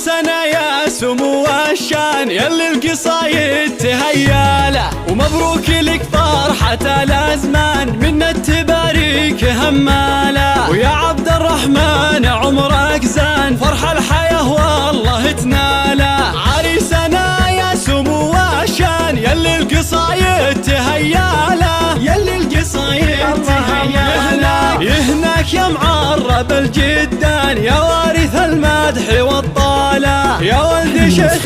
عريسنا يا سمو الشان يلي القصايد تهياله، ومبروك لك فرحة الأزمان منا تباريك هماله. ويا عبد الرحمن عمرك زان فرح الحياة والله تناله. عريسنا يا سمو الشان يلي القصايد تهياله، يلي القصايد تهياله. يهناك يا معرب الجدان يا وارث المدح والطالة، يا ولد شيخ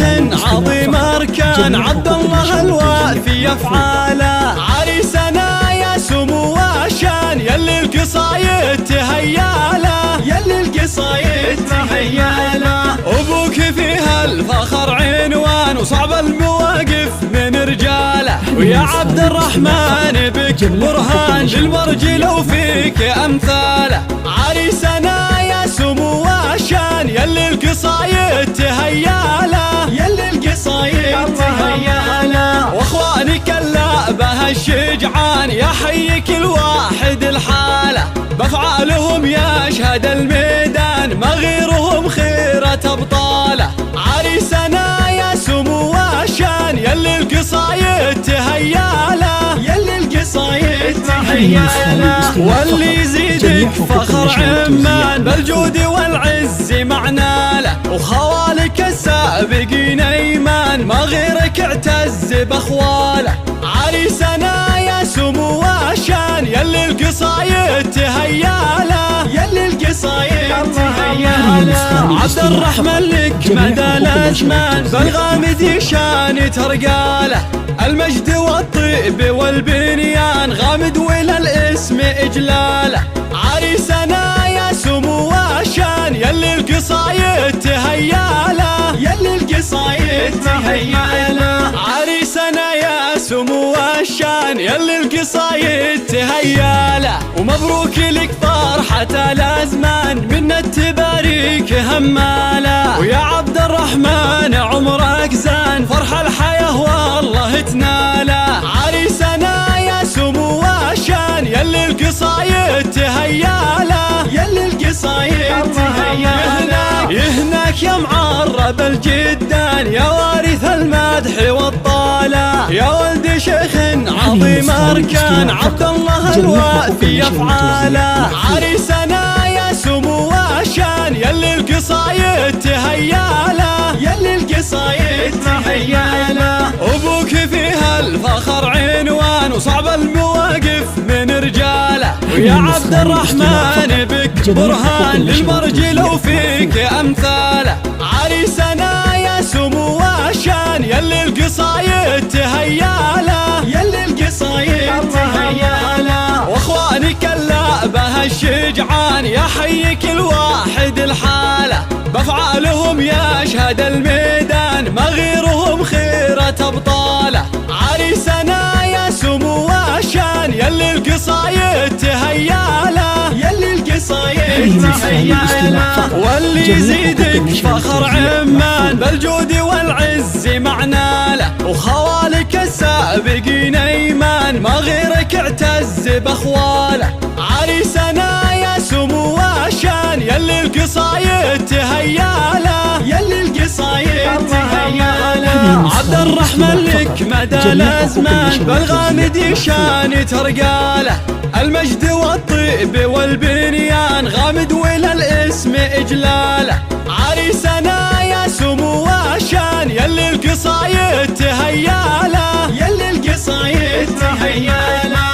عظيم أركان عبد الله الوافي يفعاله. عريسنا يا سمو الشان يلي القصايد تهياله، يلي القصايد تهياله. أبوك فيها الفخر عنوان وصعب المواقف من رجاله، ويا عبد الرحمن بك برهان للمرجل وفيك أمثاله. عريسنا يا سمو الشان يلي القصايد تهياله، يلي القصايد تهياله. واخوانك اللعبة الشجعان يحيي كل واحد الحالة، بافعالهم يشهد الميدان ما غيرهم خيرة ابطاله. عريسنا يا سمو الشان يلي القصايد تهياله، يلي القصايد تهياله. واللي يزيدك فخر عمان بالجود والعز معنا له، وخوالك السابقين ايمان ما غيرك اعتز باخواله. عريسنا يا سمو الشان يلي القصايد تهياله، يلي القصايد تهياله. عبد الرحمن لك مدى الازمان بالغامد شان ترقاله، المجد والطيب والبنيان غامد ولا الاسم اجلاله. عريسنا يا سمو الشان يلي القصايد تهياله، يلي القصايد تهياله. عريسنا يا سمو الشان يلي القصايد تهياله، ومبروك لك فرحة الأزمان منا تباريك هماله. ويا عبد الرحمن عمرك زان فرح الحياة والله تناله. عريسنا يا سمو الشان يلي القصايد تهياله، يلي القصايد تهياله. يهناك يا معرب الجدان يا وارث المدح والطالة، يا ولد شيخ عظيم أركان عبد الله الوافي يفعاله. عريسنا يا سمو الشان يلي القصايد تهياله، يلي القصايد تهياله. أبوك فيها الفخر عنوان وصعب المواقف من رجاله، ويا عبد الرحمن بك برهان للمرجل وفيك أمثاله. عريسنا يا سمو الشان يلي القصايد تهياله، يلي القصايد تهياله. واخوانك اللعبة الشجعان يحيي كل واحد الحالة، بافعالهم يشهد الميدان ما غيرهم خيرة ابطاله. عريسنا يا سمو الشان يلي القصايد تهياله، يلي القصايد تهياله. واللي يزيدك فخر عمان بالجود والعز معنا له، وخوالك السابقين ايمان ما غيرك اعتز باخواله. عريسنا يا سمو الشان يلي القصايد تهياله، يلي القصايد تهياله. عبد الرحمن لك مدى الازمان بالغامد شان ترقاله، المجد والطيب والبنيان غامد ولا الاسم اجلاله. عريسنا يا سمو الشان يلي القصايد تهياله، يلي القصايد تهياله.